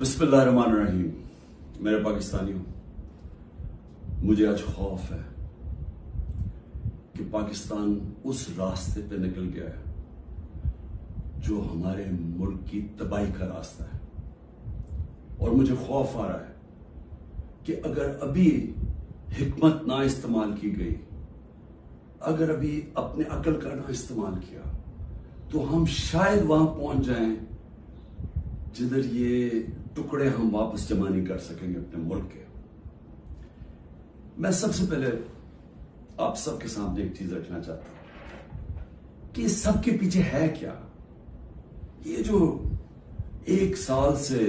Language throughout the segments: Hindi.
बिस्मिल्लाहिर्रहमानिर्रहीम। मेरे पाकिस्तानियों, मुझे आज खौफ है कि पाकिस्तान उस रास्ते पे निकल गया है जो हमारे मुल्क की तबाही का रास्ता है। और मुझे खौफ आ रहा है कि अगर अभी हिकमत ना इस्तेमाल की गई, अगर अभी अपने अकल का ना इस्तेमाल किया, तो हम शायद वहां पहुंच जाएं जिधर ये टुकड़े हम वापस जमा नहीं कर सकेंगे अपने मुल्क के। मैं सबसे पहले आप सबके सामने एक चीज रखना चाहता हूं कि इस सब के पीछे है क्या। ये जो एक साल से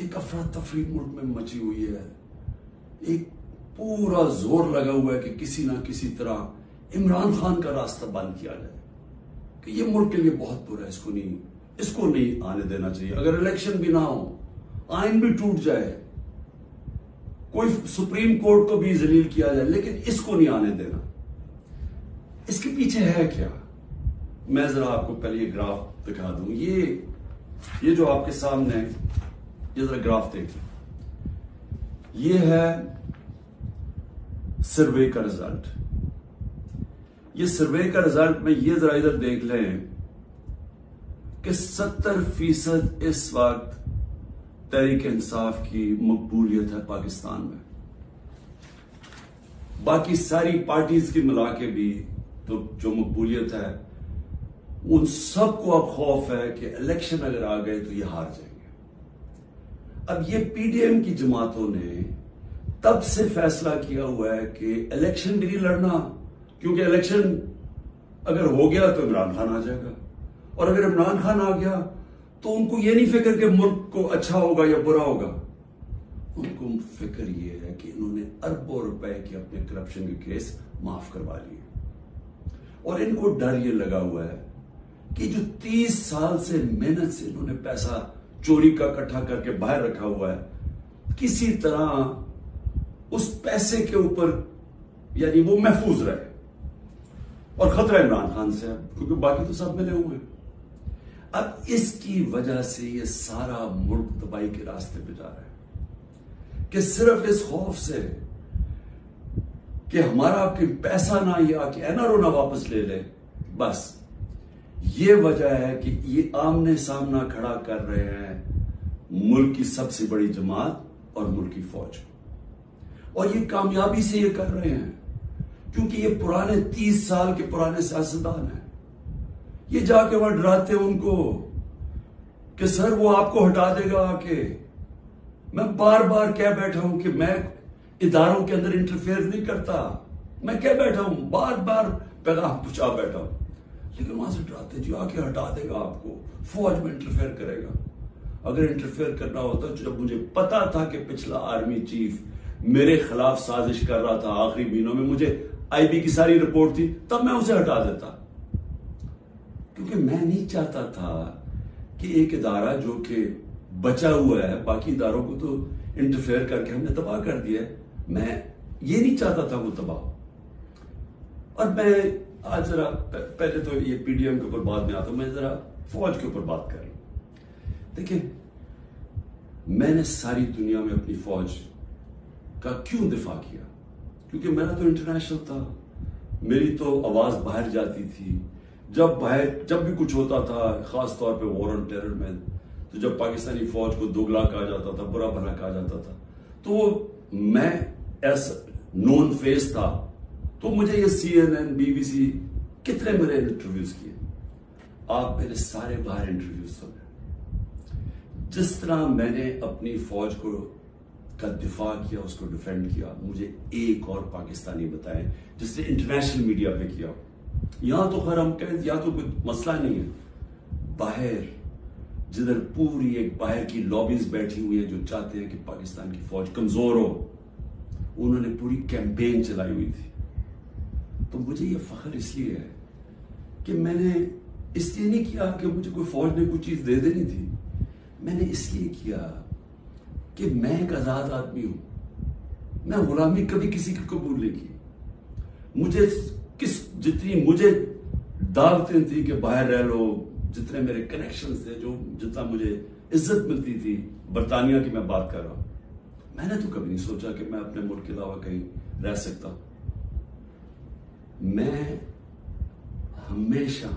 एक अफरा तफरी मुल्क में मची हुई है, एक पूरा जोर लगा हुआ है कि किसी ना किसी तरह इमरान खान का रास्ता बंद किया जाए, कि ये मुल्क के लिए बहुत बुरा है, इसको नहीं आने देना चाहिए। अगर इलेक्शन भी ना हो, आइन भी टूट जाए, कोई सुप्रीम कोर्ट को भी जलील किया जाए, लेकिन इसको नहीं आने देना। इसके पीछे है क्या? मैं जरा आपको पहले ये ग्राफ दिखा दूं। ये जो आपके सामने है, ये जरा ग्राफ देखिए। ये है सर्वे का रिजल्ट। ये सर्वे का रिजल्ट में ये जरा इधर देख लें कि 70% इस वक्त तहरीक इंसाफ की मकबूलियत है पाकिस्तान में। बाकी सारी पार्टीज की मिला के भी तो जो मकबूलियत है, उन सबको अब खौफ है कि इलेक्शन अगर आ गए तो ये हार जाएंगे। अब ये पीडीएम की जमातों ने तब से फैसला किया हुआ है कि इलेक्शन भी नहीं लड़ना, क्योंकि इलेक्शन अगर हो गया तो इमरान खान आ जाएगा, और अगर इमरान खान आ गया तो उनको ये नहीं फिक्र कि मुल्क को अच्छा होगा या बुरा होगा। उनको फिक्र ये है कि इन्होंने अरबों रुपए के अपने करप्शन के केस माफ करवा लिए, और इनको डर ये लगा हुआ है कि जो 30 साल से मेहनत से इन्होंने पैसा चोरी का इकट्ठा करके बाहर रखा हुआ है, किसी तरह उस पैसे के ऊपर यानी वो महफूज रहे। और खतरा इमरान खान से है, क्योंकि बाकी तो सब मिले हुए हैं। अब इसकी वजह से ये सारा मुल्क तबाही के रास्ते पे जा रहा है, कि सिर्फ इस खौफ से कि हमारा आपके पैसा ना ये आके एनआरओ ना वापस ले ले, बस ये वजह है कि ये आमने सामना खड़ा कर रहे हैं मुल्क की सबसे बड़ी जमात और मुल्क की फौज को। और ये कामयाबी से ये कर रहे हैं क्योंकि ये पुराने 30 साल के पुराने सियासतदान हैं। ये जाके वहां डराते उनको कि सर वो आपको हटा देगा आके। मैं बार बार कह बैठा हूं कि मैं इदारों के अंदर इंटरफेयर नहीं करता, मैं कह बैठा हूं, बार बार पैगाम पहुंचा बैठा हूं, लेकिन वहां से डराते जी आके हटा देगा आपको, फौज में इंटरफेयर करेगा। अगर इंटरफेयर करना होता, जब मुझे पता था कि पिछला आर्मी चीफ मेरे खिलाफ साजिश कर रहा था, आखिरी महीनों में मुझे आईबी की सारी रिपोर्ट थी, तब मैं उसे हटा देता, क्योंकि मैं नहीं चाहता था कि एक इदारा जो कि बचा हुआ है, बाकी इदारों को तो इंटरफेयर करके हमने तबाह कर दिया है, मैं ये नहीं चाहता था वो तबाह। और मैं आज जरा पहले तो ये पीडीएम के ऊपर बाद में आता हूं, मैं जरा फौज के ऊपर बात कर लूं। देखिए, मैंने सारी दुनिया में अपनी फौज का क्यों दिफा किया? क्योंकि मेरा तो इंटरनेशनल था, मेरी तो आवाज बाहर जाती थी। जब भी कुछ होता था, खास तौर पे वॉर ऑन टेरर में, तो जब पाकिस्तानी फौज को दोगला कहा जाता था, बुरा भला कहा जाता था, तो मैं एस नोन फेस था, तो मुझे ये CNN, BBC कितने मेरे इंटरव्यूज किए। आप मेरे सारे बाहर इंटरव्यूज सुने। जिस तरह मैंने अपनी फौज को का दिफा किया, उसको डिफेंड किया, मुझे एक और पाकिस्तानी बताएं जिसने इंटरनेशनल मीडिया पे किया। यहां तो खैर हम कहें, यहां तो कोई मसला नहीं है, बाहर जिधर पूरी एक बाहर की लॉबीज बैठी हुई है जो चाहते हैं कि पाकिस्तान की फौज कमजोर हो, उन्होंने पूरी कैंपेन चलाई हुई थी। तो मुझे ये फख्र इसलिए है कि मैंने इसलिए नहीं किया कि मुझे कोई फौज ने कोई चीज दे देनी थी, मैंने इसलिए किया कि मैं एक आजाद आदमी हूं। मैं गुलामी कभी किसी की कबूल नहीं की। मुझे जितनी मुझे दावतें थी कि बाहर रह लो, जितने मेरे कनेक्शन थे, जो जितना मुझे इज्जत मिलती थी, बरतानिया की मैं बात कर रहा हूं, मैंने तो कभी नहीं सोचा कि मैं अपने मुल्क के अलावा कहीं रह सकता हूं। मैं हमेशा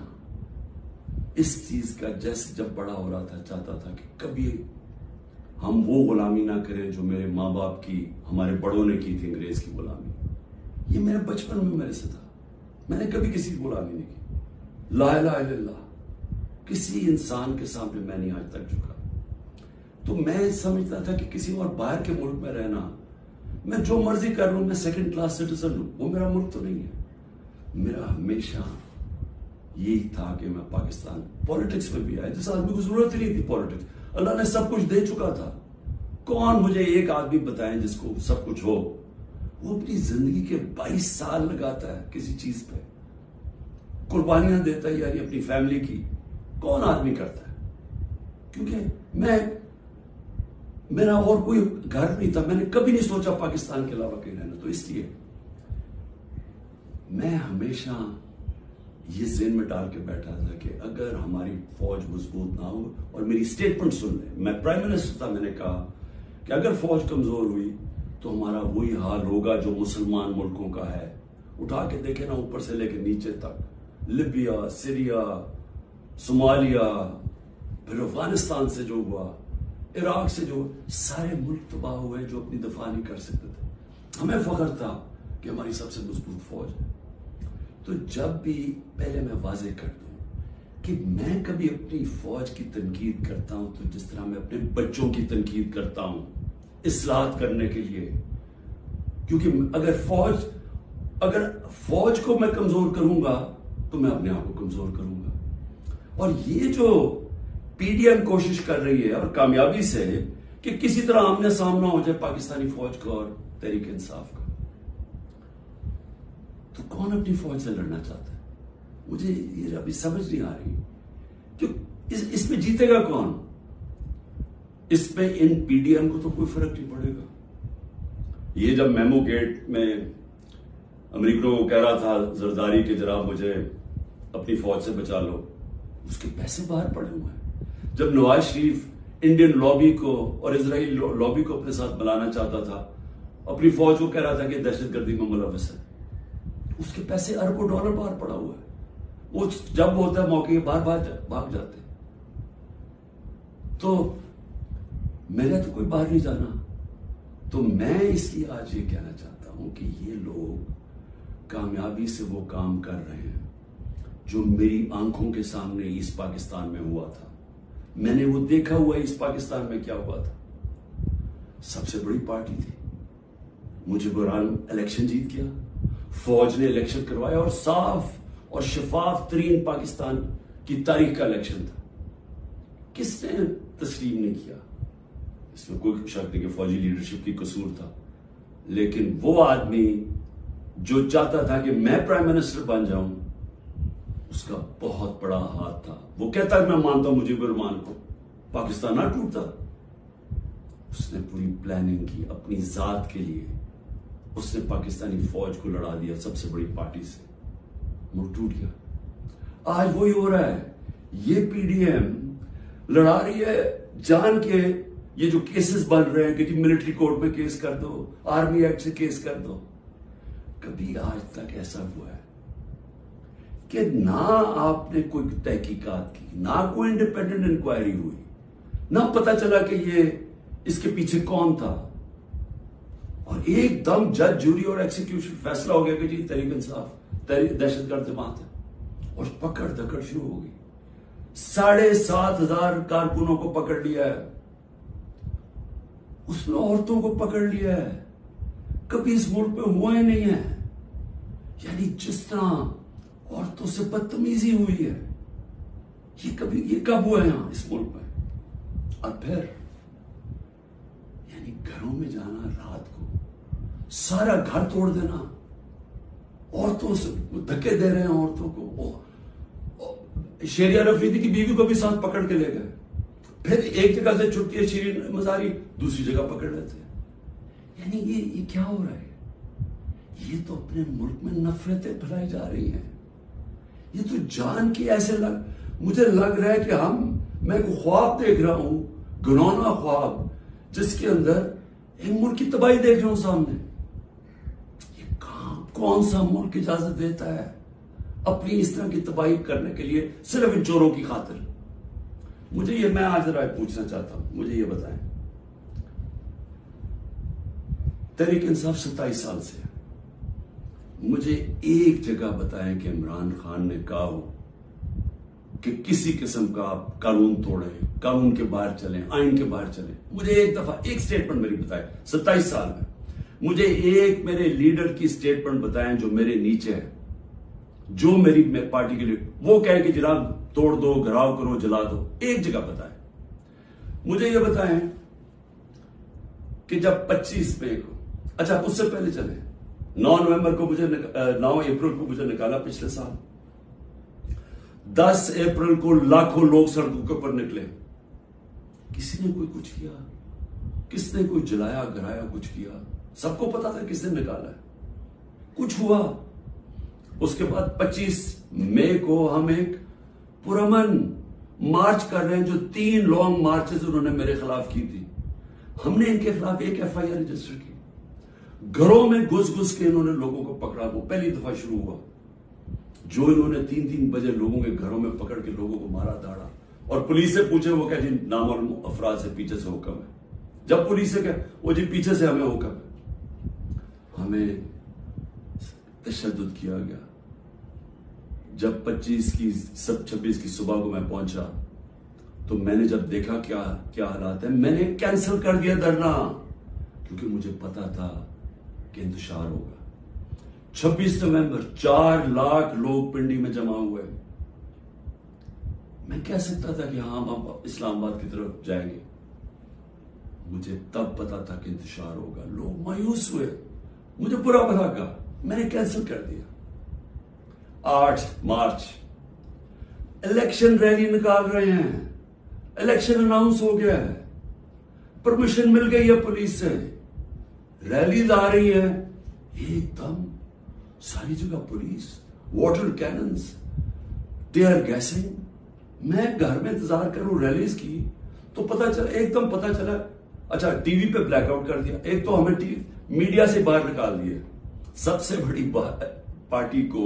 इस चीज का, जैसे जब बड़ा हो रहा था, चाहता था कि कभी हम वो गुलामी ना करें जो मेरे माँ बाप की, हमारे बड़ों ने की थी, अंग्रेज की गुलामी। ये मेरे बचपन में मेरे से था। मैंने कभी किसी की गुलामी नहीं की। ला इलाहा इल्लल्लाह, किसी इंसान के सामने मैं नहीं आज तक झुका। तो मैं समझता था कि किसी और बाहर के मुल्क में रहना, मैं जो मर्जी कर लूं, मैं सेकंड क्लास सिटीजन हूं, वो मेरा मुल्क तो नहीं है। मेरा हमेशा यही था कि मैं पाकिस्तान, पॉलिटिक्स में भी आया जिस आदमी को जरूरत ही नहीं थी पॉलिटिक्स, अल्लाह ने सब कुछ दे चुका था। कौन मुझे एक आदमी बताएं जिसको सब कुछ हो? वो अपनी जिंदगी के 22 साल लगाता है किसी चीज पे, कुर्बानियां देता है यानी अपनी फैमिली की। कौन आदमी करता है? क्योंकि मेरा और कोई घर नहीं था, मैंने कभी नहीं सोचा पाकिस्तान के अलावा कहीं रहना। तो इसलिए मैं हमेशा ये ज़हन में डाल के बैठा था कि अगर हमारी फौज मजबूत ना हो, और मेरी स्टेटमेंट सुन ले, मैं प्राइम मिनिस्टर था, मैंने कहा कि अगर फौज कमजोर हुई तो हमारा वही हाल होगा जो मुसलमान मुल्कों का है। उठा के देखे ना, ऊपर से लेकर नीचे तक, लिबिया, सीरिया, सोमालिया, फिर अफगानिस्तान से जो हुआ, इराक से जो, सारे मुल्क तबाह हुए जो अपनी दफा नहीं कर सकते थे। हमें फख्र था कि हमारी सबसे मजबूत फौज है। तो जब भी, पहले मैं वाजे कर दूं कि मैं कभी अपनी फौज की तनकीद करता हूं तो जिस तरह मैं अपने बच्चों की तनकीद करता हूं इस्लाहत करने के लिए। क्योंकि अगर फौज को मैं कमजोर करूंगा तो मैं अपने आप को कमजोर करूंगा। और ये जो पीडीएम कोशिश कर रही है, और कामयाबी से, कि किसी तरह आमने सामना हो जाए पाकिस्तानी फौज का और तहरीक इंसाफ का, तो कौन अपनी फौज से लड़ना चाहता है? मुझे ये अभी समझ नहीं आ रही। क्यों इसमें जीतेगा कौन? इसमें इन पीडीएम को तो कोई फर्क नहीं पड़ेगा। ये जब मेमो गेट में अमरीका को कह रहा था जरदारी के, जनाब मुझे अपनी फौज से बचा लो, उसके पैसे बाहर पड़े हुए हैं। जब नवाज शरीफ इंडियन लॉबी को और इजराइल लॉबी को अपने साथ बुलाना चाहता था, अपनी फौज को कह रहा था कि दहशतगर्दी में मुलव्वस है, उसके पैसे अरबों डॉलर बाहर पड़ा हुआ है। वो जब होता है मौके बाहर भाग जाते। तो मेरा तो कोई बाहर नहीं जाना। तो मैं इसलिए आज ये कहना चाहता हूं कि ये लोग कामयाबी से वो काम कर रहे हैं जो मेरी आंखों के सामने ईस्ट पाकिस्तान में हुआ था। मैंने वो देखा हुआ ईस्ट पाकिस्तान में क्या हुआ था। सबसे बड़ी पार्टी थी, मुझे बहरहाल इलेक्शन जीत गया, फौज ने इलेक्शन करवाया, और साफ और शफाफ तरीन पाकिस्तान की तारीख का इलेक्शन था। किसने तस्लीम नहीं किया? इसमें कोई शक नहीं कि फौजी लीडरशिप की कसूर था। लेकिन वो आदमी जो चाहता था कि मैं प्राइम मिनिस्टर बन जाऊं, उसका बहुत बड़ा हाथ था। वो कहता है मैं मानता हूं मुजीबुर रहमान को, पाकिस्तान ना टूटता। उसने पूरी प्लानिंग की अपनी जात के लिए। उसने पाकिस्तानी फौज को लड़ा दिया सबसे बड़ी पार्टी से, मुल्क टूट गया। आज वही हो रहा है। ये पीडीएम लड़ा रही है जान के। ये जो केसेस बन रहे हैं कि जी मिलिट्री कोर्ट में केस कर दो, आर्मी एक्ट से केस कर दो, कभी आज तक ऐसा हुआ है कि ना आपने कोई तहकीकात की, ना कोई इंडिपेंडेंट इंक्वायरी हुई, ना पता चला कि ये इसके पीछे कौन था, और एकदम जज, जूरी और एक्सिक्यूशन फैसला हो गया कि जी तहरीक इंसाफ दहशतगर्द जमात है, और पकड़ धकड़ शुरू हो गई। 7,500 कारकुनों को पकड़ लिया है, उसने औरतों को पकड़ लिया है। कभी इस मुल्क में हुआ ही नहीं है। यानी जिस तरह औरतों से बदतमीजी हुई है, ये कब हुआ है यहां इस मुल्क में? और फिर यानी घरों में जाना, रात को सारा घर तोड़ देना, औरतों से धक्के दे रहे हैं औरतों को। शेरिया रफीदी की बीवी को भी साथ पकड़ के ले गए। फिर एक जगह से छुट्टी है शीरीन मजारी, दूसरी जगह पकड़ लेते हैं। यानी ये क्या हो रहा है? ये तो अपने मुल्क में नफरतें फैलाई जा रही हैं। ये तो जान के ऐसे मुझे लग रहा है कि मैं को ख्वाब देख रहा हूं, घिनौना ख्वाब, जिसके अंदर एक मुल्क की तबाही देख रहा हूं सामने। ये कौन सा मुल्क इजाजत देता है अपनी इस तरह की तबाही करने के लिए, सिर्फ इन चोरों की खातिर? मैं आज राय पूछना चाहता हूं, मुझे ये बताएं, तहरीक इंसाफ 27 साल से, मुझे एक जगह बताएं कि इमरान खान ने कहा हो कि किसी किस्म का आप कानून तोड़े, कानून के बाहर चलें, आइन के बाहर चलें। मुझे एक दफा एक स्टेटमेंट मेरी बताएं 27 साल में, मुझे एक मेरे लीडर की स्टेटमेंट बताएं जो मेरे नीचे है, जो मेरी पार्टी के लिए वो कहे कि जनाब तोड़ दो, घराव करो, जला दो। एक जगह बताएं। मुझे ये बताएं कि जब 25 मई को, अच्छा उससे पहले चले, 9 नवंबर को 9 अप्रैल को मुझे निकाला पिछले साल, 10 अप्रैल को लाखों लोग सड़कों के ऊपर निकले। किसी ने कोई कुछ किया? किसने कोई जलाया, गिराया, कुछ किया? सबको पता था किसने निकाला है, कुछ हुआ? उसके बाद 25 मई को हम एक पुरअमन मार्च कर रहे हैं, जो 3 लॉन्ग मार्चेस उन्होंने मेरे खिलाफ की थी। हमने इनके खिलाफ एक FIR रजिस्टर की। घरों में घुस के इन्होंने लोगों को पकड़ा। वो पहली दफा शुरू हुआ जो इन्होंने 3-3 बजे लोगों के घरों में पकड़ के लोगों को मारा, दाड़ा, और पुलिस से पूछे, वो कह जी नामालूम अफराद से पीछे से हुक्म है। जब पुलिस से कहे वो जी पीछे से हमें हुक्म है। हमें तशद्दुद किया गया। जब 26 की सुबह को मैं पहुंचा तो मैंने जब देखा क्या हालात है, मैंने कैंसिल कर दिया धरना, क्योंकि मुझे पता था कि इंतशार होगा। 26 नवंबर 4 लाख लोग पिंडी में जमा हुए। मैं कह सकता था कि हाँ हम अब इस्लामाबाद की तरफ जाएंगे। मुझे तब पता था कि इंतशार होगा। लोग मायूस हुए, मुझे बुरा भला कहा, मैंने कैंसिल कर दिया। 8 मार्च इलेक्शन रैली निकाल रहे हैं, इलेक्शन अनाउंस हो गया है, परमिशन मिल गई है पुलिस से, रैली आ रही है, एकदम सारी जगह police, water cannons, tear gassing. मैं घर में इंतजार करूं रैलीज की, तो एकदम पता चला, अच्छा टीवी पे ब्लैकआउट कर दिया। एक तो हमें मीडिया से बाहर निकाल दिया। सबसे बड़ी पार्टी को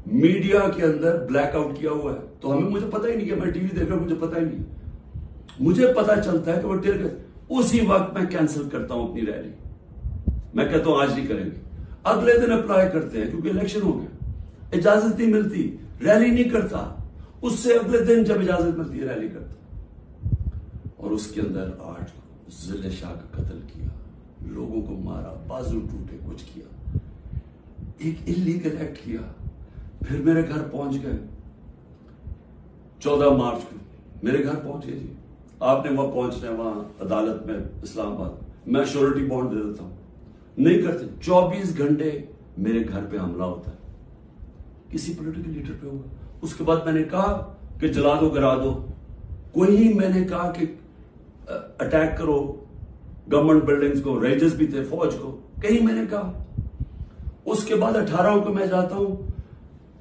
मीडिया के अंदर ब्लैकआउट किया हुआ है, तो मुझे पता ही नहीं कि मैं टीवी देख रहा हूं, मुझे पता ही नहीं। मुझे पता चलता है कि वो टीयर गैस, उसी वक्त मैं कैंसिल करता हूं अपनी रैली। मैं कहता हूं आज नहीं करेंगे, अगले दिन अप्लाई करते हैं, क्योंकि इलेक्शन हो गया, इजाजत नहीं मिलती, रैली नहीं करता। उससे अगले दिन जब इजाजत मिलती है रैली करता। और उसके अंदर 8 जिले शाह का कत्ल किया, लोगों को मारा, बाजू टूटे, कुछ किया, एक इलीगल एक्ट किया। फिर मेरे घर पहुंच गए 14 मार्च को, मेरे घर पहुंचे जी। आपने वहां पहुंचना है, वहां अदालत में इस्लामाबाद, मैं श्योरिटी बॉन्ड दे देता हूं, नहीं करते। 24 घंटे मेरे घर पे हमला होता है, किसी पॉलिटिकल लीडर पे होगा। उसके बाद मैंने कहा कि जला दो, गिरा दो, कोई मैंने कहा कि अटैक करो गवर्नमेंट बिल्डिंग्स को, रेंजर्स भी थे, फौज को, कहीं मैंने कहा। उसके बाद 18 को मैं जाता हूं,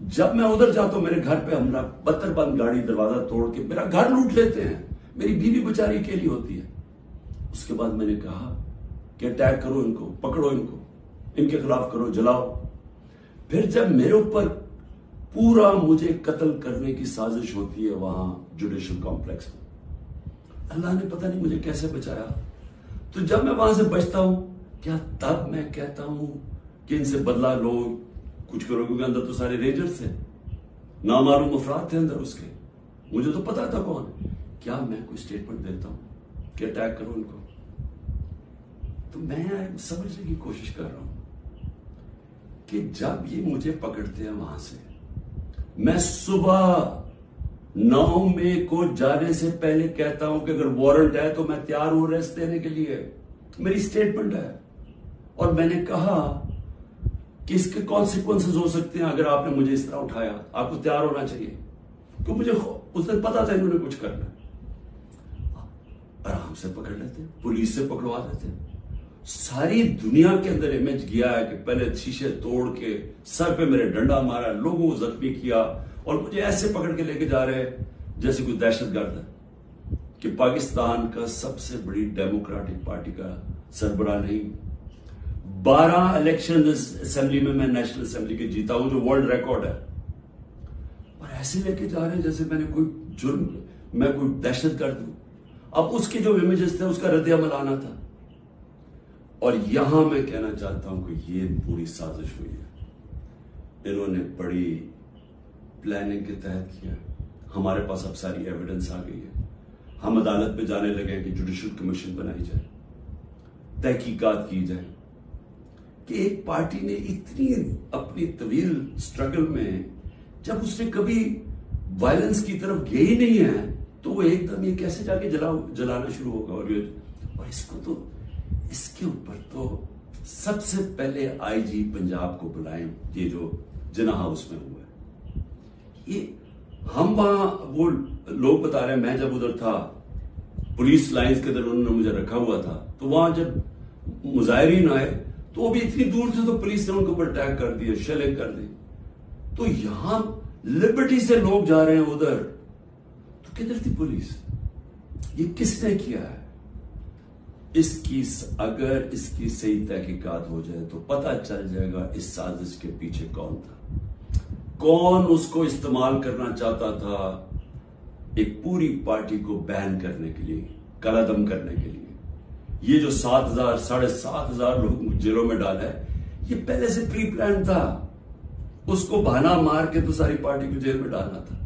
जब मैं उधर जाता हूं मेरे घर पे हमला, बंद गाड़ी, दरवाजा तोड़ के मेरा घर लूट लेते हैं, मेरी बीवी बेचारी अकेली होती है। उसके बाद मैंने कहा कि अटैक करो इनको, पकड़ो इनको, इनके खिलाफ करो, जलाओ। फिर जब मेरे ऊपर पूरा मुझे कत्ल करने की साजिश होती है वहां जुडिशल कॉम्प्लेक्स में, अल्लाह ने पता नहीं मुझे कैसे बचाया। तो जब मैं वहां से बचता हूं, क्या तब मैं कहता हूं कि इनसे बदला लो, कुछ करो? क्योंकि अंदर तो सारे रेंजर्स थे, नामालूम अफराद थे अंदर उसके, मुझे तो पता था कौन। क्या मैं कोई स्टेटमेंट देता हूं कि अटैक करो इनको? तो मैं समझने की कोशिश कर रहा हूं कि जब ये मुझे पकड़ते हैं वहां से, मैं सुबह 9 मई को जाने से पहले कहता हूं कि अगर वारंट है तो मैं तैयार हूं अरेस्ट देने के लिए, मेरी स्टेटमेंट है। और मैंने कहा कि इसके कॉन्सिक्वेंसेस हो सकते हैं अगर आपने मुझे इस तरह उठाया, आपको तैयार होना चाहिए। क्योंकि मुझे उस दिन पता था इन्होंने कुछ करना, आराम से पकड़ लेते, पुलिस से पकड़वा देते। सारी दुनिया के अंदर इमेज गया है कि पहले शीशे तोड़ के सर पे मेरे डंडा मारा, लोगों को जख्मी किया, और मुझे ऐसे पकड़ के लेके जा रहे हैं जैसे कोई दहशतगर्द है कि पाकिस्तान का सबसे बड़ी डेमोक्रेटिक पार्टी का सरबराह नहीं। 12 इलेक्शन असेंबली में मैं नेशनल असेंबली के जीता हूं, जो वर्ल्ड रिकॉर्ड है, और ऐसे लेके जा रहे हैं जैसे मैंने कोई जुर्म, मैं कोई दहशतगर्द हूं। अब उसके जो इमेजेस थे उसका रद्द-ए-अमल आना था। और यहां मैं कहना चाहता हूं कि ये पूरी साजिश हुई है, इन्होंने बड़ी प्लानिंग के तहत किया। हमारे पास अब सारी एविडेंस आ गई है, हम अदालत में जाने लगे कि जुडिशल कमीशन बनाई जाए, तहकीकात की जाए कि एक पार्टी ने इतनी अपनी तवील स्ट्रगल में, जब उसने कभी वायलेंस की तरफ गई ही नहीं है, तो वो एकदम ये कैसे जाके जलाना शुरू होगा। और इसको तो, इसके ऊपर तो सबसे पहले आईजी पंजाब को बुलाएं, ये जो जिन्ना हाउस में हुआ है। ये हम वहां, वो लोग बता रहे हैं, मैं जब उधर था पुलिस लाइंस के अंदर उन्होंने मुझे रखा हुआ था, तो वहां जब मुजाहिरीन आए तो वो भी इतनी दूर थे तो पुलिस ने उनके ऊपर अटैक कर दिया, शेलिंग कर दी। तो यहां लिबर्टी से लोग जा रहे हैं उधर, तो किधर थी पुलिस? ये किसने किया है? अगर इसकी सही तहकीकात हो जाए तो पता चल जाएगा इस साजिश के पीछे कौन था, कौन उसको इस्तेमाल करना चाहता था एक पूरी पार्टी को बैन करने के लिए, कलादम करने के लिए। ये जो 7,000 7,500 लोग जेलों में डाला है, ये पहले से प्री प्लान था। उसको बहाना मार के तो सारी पार्टी को जेल में डालना था।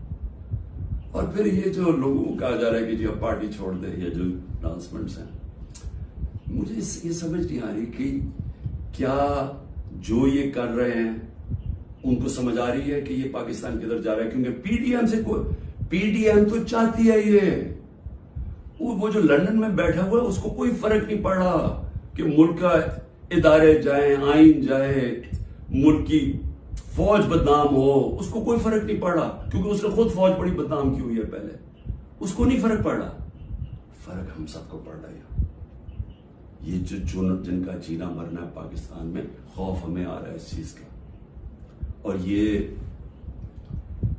और फिर ये जो लोगों को कहा जा रहा है कि जी अब पार्टी छोड़ दे, ये जो अनाउंसमेंट्स हैं, मुझे ये समझ नहीं आ रही कि क्या जो ये कर रहे हैं उनको समझ आ रही है कि ये पाकिस्तान किधर जा रहा है। क्योंकि पीडीएम तो चाहती है ये, वो जो लंदन में बैठा हुआ है उसको कोई फर्क नहीं पड़ रहा कि मुल्क का इदारे जाए, आइन जाए, मुल्क की फौज बदनाम हो, उसको कोई फर्क नहीं पड़ रहा, क्योंकि उसने खुद फौज बड़ी बदनाम की हुई है पहले, उसको नहीं फर्क पड़ रहा। फर्क हम सबको पड़ रहा है। ये जो जिनका जीना मरना है पाकिस्तान में, खौफ हमें आ रहा है इस चीज का। और ये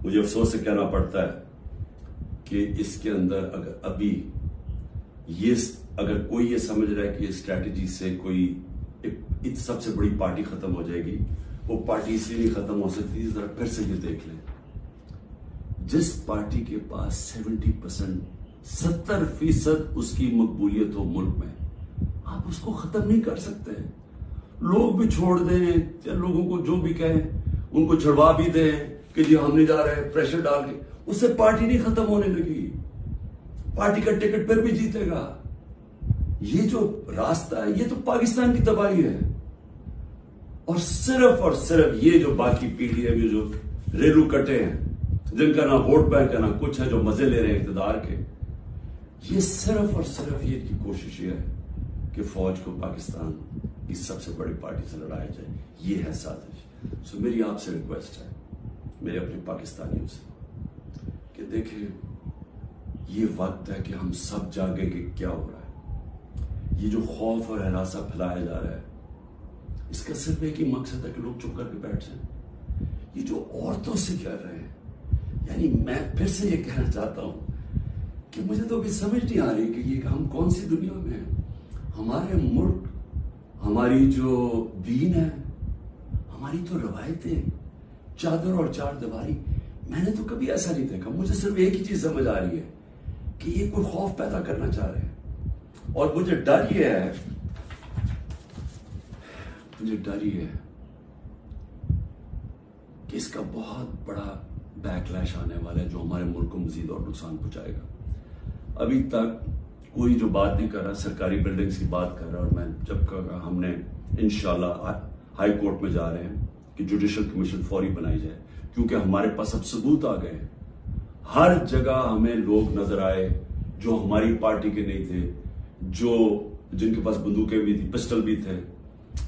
मुझे अफसोस से कहना पड़ता है कि इसके अंदर अगर अभी ये, अगर कोई ये समझ रहा है कि ये स्ट्रैटेजी से कोई एक सबसे बड़ी पार्टी खत्म हो जाएगी, वो पार्टी इसलिए नहीं खत्म हो सकती। जरा फिर से ये देख लें, जिस पार्टी के पास 70% उसकी मकबूलियत हो मुल्क में, आप उसको खत्म नहीं कर सकते। लोग भी छोड़ दें, या लोगों को जो भी कहें उनको छुड़वा भी दें कि जी हम नहीं जा रहे, प्रेशर डाल के, उससे पार्टी नहीं खत्म होने लगी। पार्टी का टिकट पर भी जीतेगा। ये जो रास्ता है, ये तो पाकिस्तान की तबाही है। और सिर्फ ये जो बाकी पीडीएम जो रेलू कटे हैं, जिनका ना वोट बैंक है ना कुछ है, जो मजे ले रहे हैं इक़्तिदार के, ये सिर्फ ये की कोशिश ये है कि फौज को पाकिस्तान की सबसे बड़ी पार्टी से लड़ाया जाए। ये है साजिश। सो मेरी आपसे रिक्वेस्ट है, मेरे अपने पाकिस्तानियों से, कि देखिए ये वक्त है कि हम सब जागे कि क्या हो रहा है। ये जो खौफ और हरासा फैलाया जा रहा है, इसका सिर्फ एक ही मकसद है कि लोग चुप करके बैठ जाएं। ये जो औरतों से कर रहे हैं, यानी मैं फिर से ये कहना चाहता हूं कि मुझे तो अभी समझ नहीं आ रही कि ये हम कौन सी दुनिया में हैं। हमारे मुल्क, हमारी जो दीन है, हमारी तो रवायतें, चादर और चार दीवारी, मैंने तो कभी ऐसा नहीं देखा। मुझे सिर्फ एक ही चीज समझ आ रही है कि ये कोई खौफ पैदा करना चाह रहे हैं। और मुझे डर ये है कि इसका बहुत बड़ा बैकलैश आने वाला है, जो हमारे मुल्क को मजीद और नुकसान पहुंचाएगा। अभी तक कोई जो बात नहीं कर रहा, सरकारी बिल्डिंग्स की बात कर रहा, और मैं जब कहा हमने इंशाल्लाह हाई कोर्ट में जा रहे हैं कि जुडिशल कमीशन फौरी बनाई जाए, क्योंकि हमारे पास अब सबूत आ गए हैं। हर जगह हमें लोग नजर आए जो हमारी पार्टी के नहीं थे, जिनके पास बंदूकें भी थी, पिस्टल भी थे,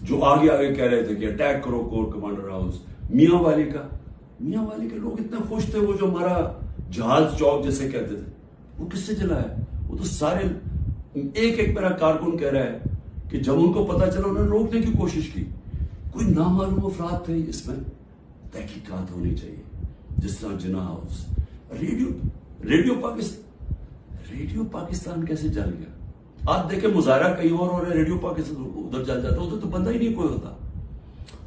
जो आगे कह रहे थे कि अटैक करो कोर कमांडर हाउस। मियां वाली के लोग इतने खुश थे, वो जो हमारा जहाज चौक जैसे कहते थे, वो किससे जलाया? वो तो सारे एक मेरा कारकुन कह रहा है कि जब उनको पता चला उन्होंने रोकने की कोशिश की। कोई नामालूम अफराद थे, इसमें तहकीकात होनी चाहिए। जिस तरह जिना हाउस, रेडियो पाकिस्तान कैसे जल गया? आप देखें मुजाहरा कहीं और हो रहा है, रेडियो पाकिस्तान उधर जल जाता है, उधर तो बंदा ही नहीं कोई होता।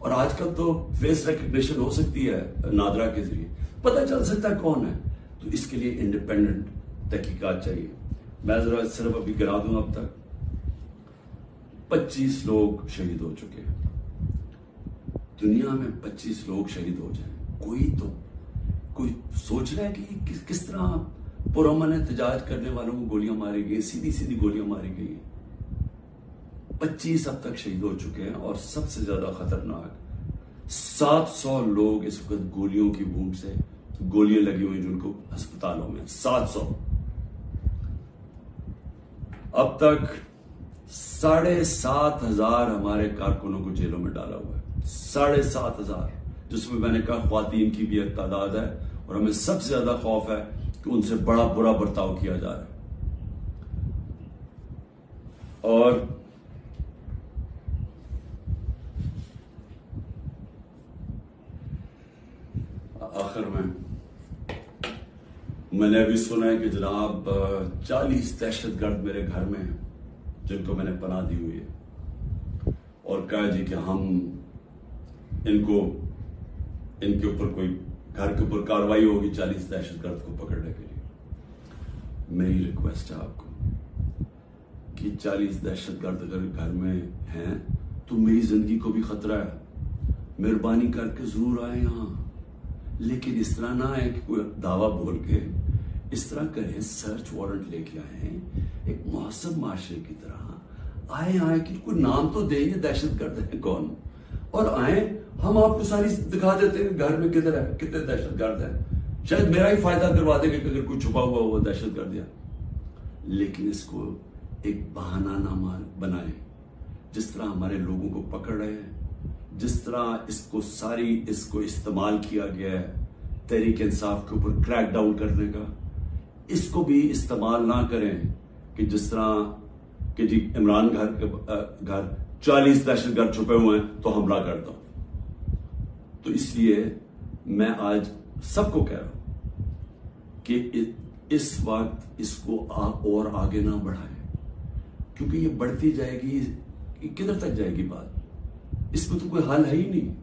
और आजकल तो फेस रिकग्निशन हो सकती है नादरा के जरिए, पता चल सकता है कौन है। तो इसके लिए इंडिपेंडेंट तहकीकात चाहिए। मैं जरा सिर्फ अभी गिरा दूं, अब तक 25 लोग शहीद हो चुके हैं। दुनिया में 25 लोग शहीद हो जाए, कोई सोच रहा है कि किस तरह पुरअमन एहतजाज करने वालों को गोलियां मारी गई, सीधी सीधी गोलियां मारी गई हैं। 25 अब तक शहीद हो चुके हैं और सबसे ज्यादा खतरनाक 700 लोग इस वक्त गोलियों की बूंद से गोलियां लगी हुई जिनको अस्पतालों में 700। अब तक 7,500 हमारे कारकुनों को जेलों में डाला हुआ है, 7,500, जिसमें मैंने कहा ख्वातीन की भी एक तादाद है। और हमें सबसे ज्यादा खौफ है कि उनसे बड़ा बुरा बर्ताव किया जा रहा है। और आखिर में मैंने अभी सुना है कि जनाब 40 दहशतगर्द मेरे घर में हैं, जिनको मैंने पनाह दी हुई है, और कहा जी कि हम इनके ऊपर कोई घर के ऊपर कार्रवाई होगी 40 दहशतगर्द को पकड़ने के लिए। मेरी रिक्वेस्ट है आपको कि 40 दहशतगर्द अगर घर में हैं तो मेरी जिंदगी को भी खतरा है, मेहरबानी करके जरूर आए यहां। लेकिन इस तरह ना आए कि कोई दावा बोल के, इस तरह करें, सर्च वारंट लेके आए, एक मौसम माशरे की तरह आए कि कोई नाम तो दे, ये दहशतगर्द है कौन, और आए, हम आपको सारी दिखा देते हैं घर में किधर है, कितने दहशतगर्द है। शायद मेरा ही फायदा करवा देंगे कि अगर कोई छुपा हुआ वो दहशतगर्द है। लेकिन इसको एक बहाना ना बनाए। जिस तरह हमारे लोगों को पकड़ रहे हैं, जिस तरह इसको इस्तेमाल किया गया है तहरीक इंसाफ के ऊपर क्रैक डाउन करने का, इसको भी इस्तेमाल ना करें कि जिस तरह कि जी इमरान घर 40 दहशतगर्द छुपे हुए हैं तो हमला कर दो। तो इसलिए मैं आज सबको कह रहा हूं कि इस वक्त इसको और आगे ना बढ़ाएं, क्योंकि ये बढ़ती जाएगी, किधर तक जाएगी बात? इसमें तो कोई हल है ही नहीं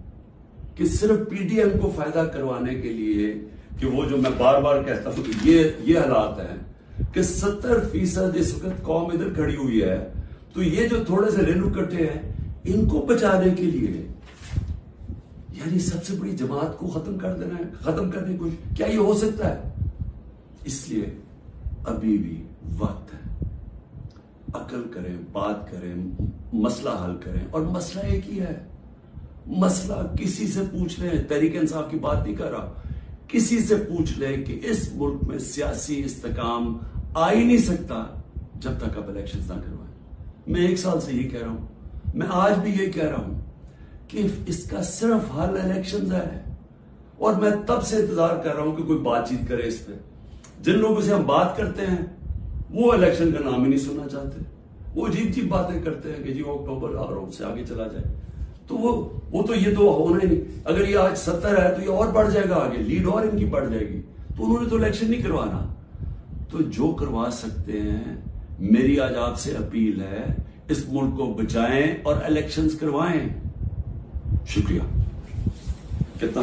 कि सिर्फ पीडीएम को फायदा करवाने के लिए, कि वो जो मैं बार बार कहता हूं कि ये हालात है कि 70% इस वक्त कौम इधर खड़ी हुई है, तो ये जो थोड़े से रेलू कट्टे हैं इनको बचाने के लिए यानी सबसे बड़ी जमात को खत्म कर देना है, खत्म करने को, क्या ये हो सकता है? इसलिए अभी भी वक्त है, अकल करें, बात करें, मसला हल करें। और मसला एक ही है, मसला किसी से पूछ लें, तहरीक इंसाफ की बात नहीं कर रहा, किसी से पूछ लें कि इस मुल्क में सियासी इस्तेकाम आ ही नहीं सकता जब तक आप इलेक्शन ना करवाएं। मैं 1 साल से यही कह रहा हूं, मैं आज भी यही कह रहा हूं कि इसका सिर्फ हल इलेक्शन है। और मैं तब से इंतजार कर रहा हूं कि कोई बातचीत करे इस पे। जिन लोगों से हम बात करते हैं वो इलेक्शन का नाम ही नहीं सुनना चाहते, वो अजीब अजीब बातें करते हैं कि जी अक्टूबर और उससे आगे चला जाए। तो वो तो ये तो होना ही नहीं। अगर ये आज 70 है तो ये और बढ़ जाएगा आगे, लीड और इनकी बढ़ जाएगी। तो उन्होंने तो इलेक्शन नहीं करवाना। तो जो करवा सकते हैं, मेरी आज आपसे अपील है, इस मुल्क को बचाएं और इलेक्शंस करवाएं। शुक्रिया। कितना